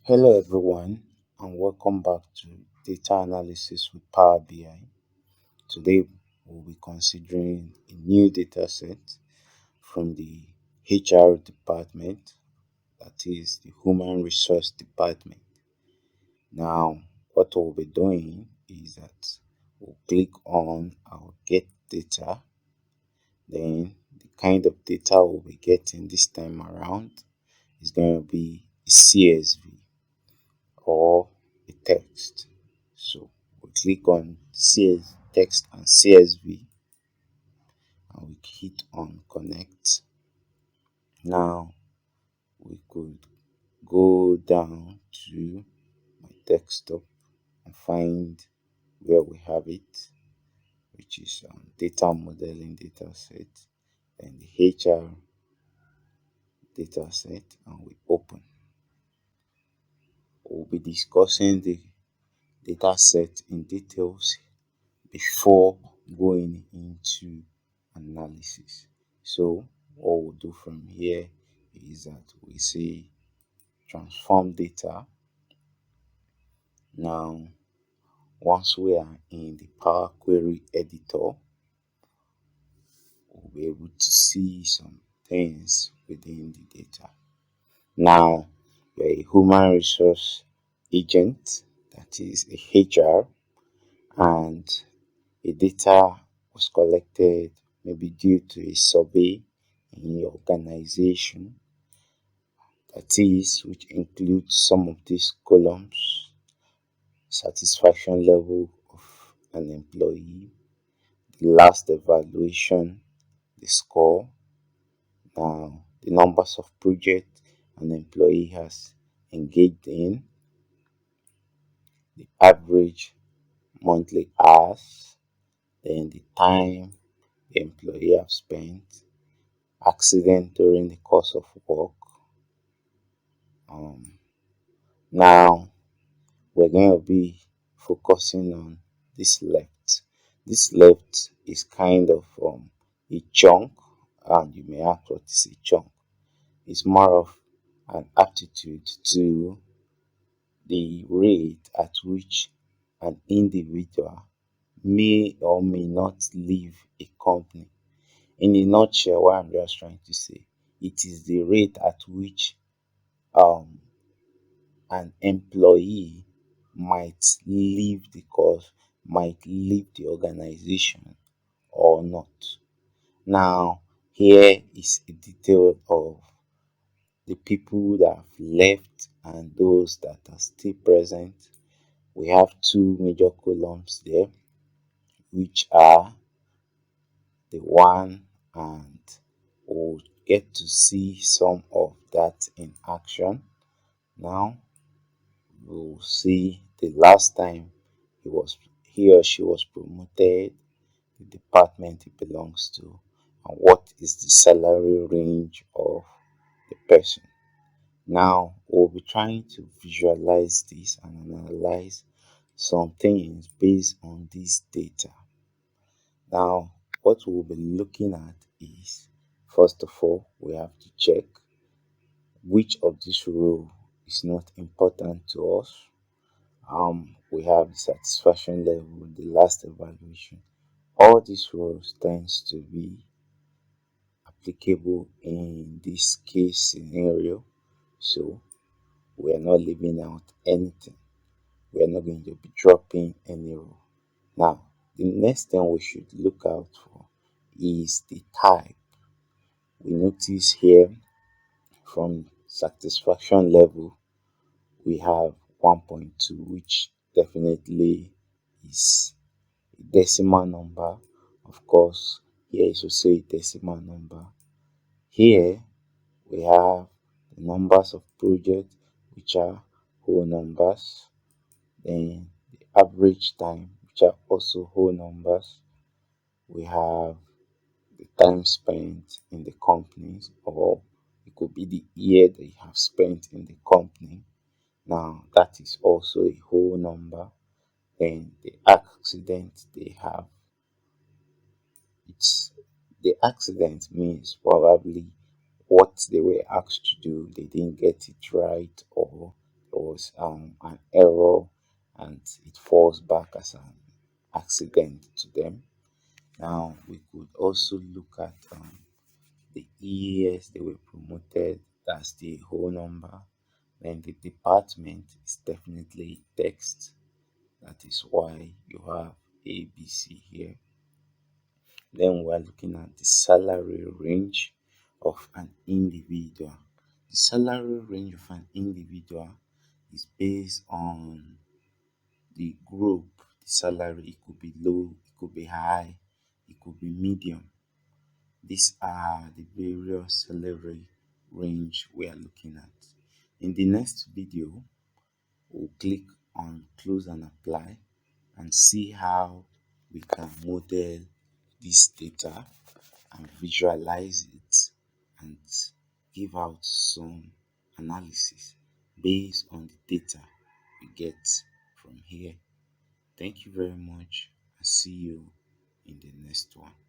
Hello everyone and welcome back to Data Analysis with Power BI. Today we'll be considering a new data set from the HR department, that is the Human Resource Department. Now, what we'll be doing is that we'll click on our Get Data, then the kind of data we'll be getting this time around is going to be a CSV or a text. So we click on CS text and CSV and we hit on connect. Now we could go down to my desktop and find where we have it, which is data modeling data set and the HR data set, and we open. We'll be discussing the data set in details before going into analysis. So what we'll do from here is that we say transform data. Now, once we are in the Power Query editor, we'll be able to see some things within the data. Now, you're a human resource agent, that is a HR, and a data was collected maybe due to a survey in your organization, that is, which includes some of these columns: satisfaction level of an employee, the last evaluation, the score, now the numbers of projects an employee has engaged in, the average monthly hours, then the time the employee have spent, accident during the course of work. Um, Now we're going to be focusing on this left. This left is kind of a chunk, and you may ask what is a chunk. It's more of an aptitude to the rate at which an individual may or may not leave a company. In a nutshell, what I'm just trying to say, it is the rate at which um, an employee might leave the course, might leave the organization or not. Now, here is a detail of the people that have left and those that are still present. We have two major columns there, which are the one, and we'll get to see some of that in action. Now, we'll see the last time he or she was promoted, the department it belongs to, and what is the salary range of the person. Now we'll be trying to visualize this and analyze some things based on this data. Now, what we'll be looking at is, first of all, we have to check which of these row is not important to us. We have the satisfaction level, the last evaluation. All these rows tends to be applicable in this case scenario, so we are not leaving out anything. We are not going to be dropping any row. Now, the next thing we should look out for is the type. We notice here from satisfaction level we have 1.2, which definitely is a decimal number. Of course, here is also a decimal number. Here we have the numbers of projects, which are whole numbers, then the average time, which are also whole numbers. We have the time spent in the companies, or it could be the year they have spent in the company. Now that is also a whole number. Then the accident they have, it's the accident means probably what they were asked to do, they didn't get it right, or was an error and it falls back as an accident to them. Now we could also look at the years they were promoted, that's the whole number. Then the department is definitely text, that is why you have ABC here. Then we're looking at the salary range of an individual. The salary range of an individual is based on the group, the salary. It could be low, it could be high, it could be medium. These are the various salary range we are looking at. In the next video, we'll click on close and apply and see how we can model this data and visualize it and give out some analysis based on the data we get from here. Thank you very much and see you in the next one.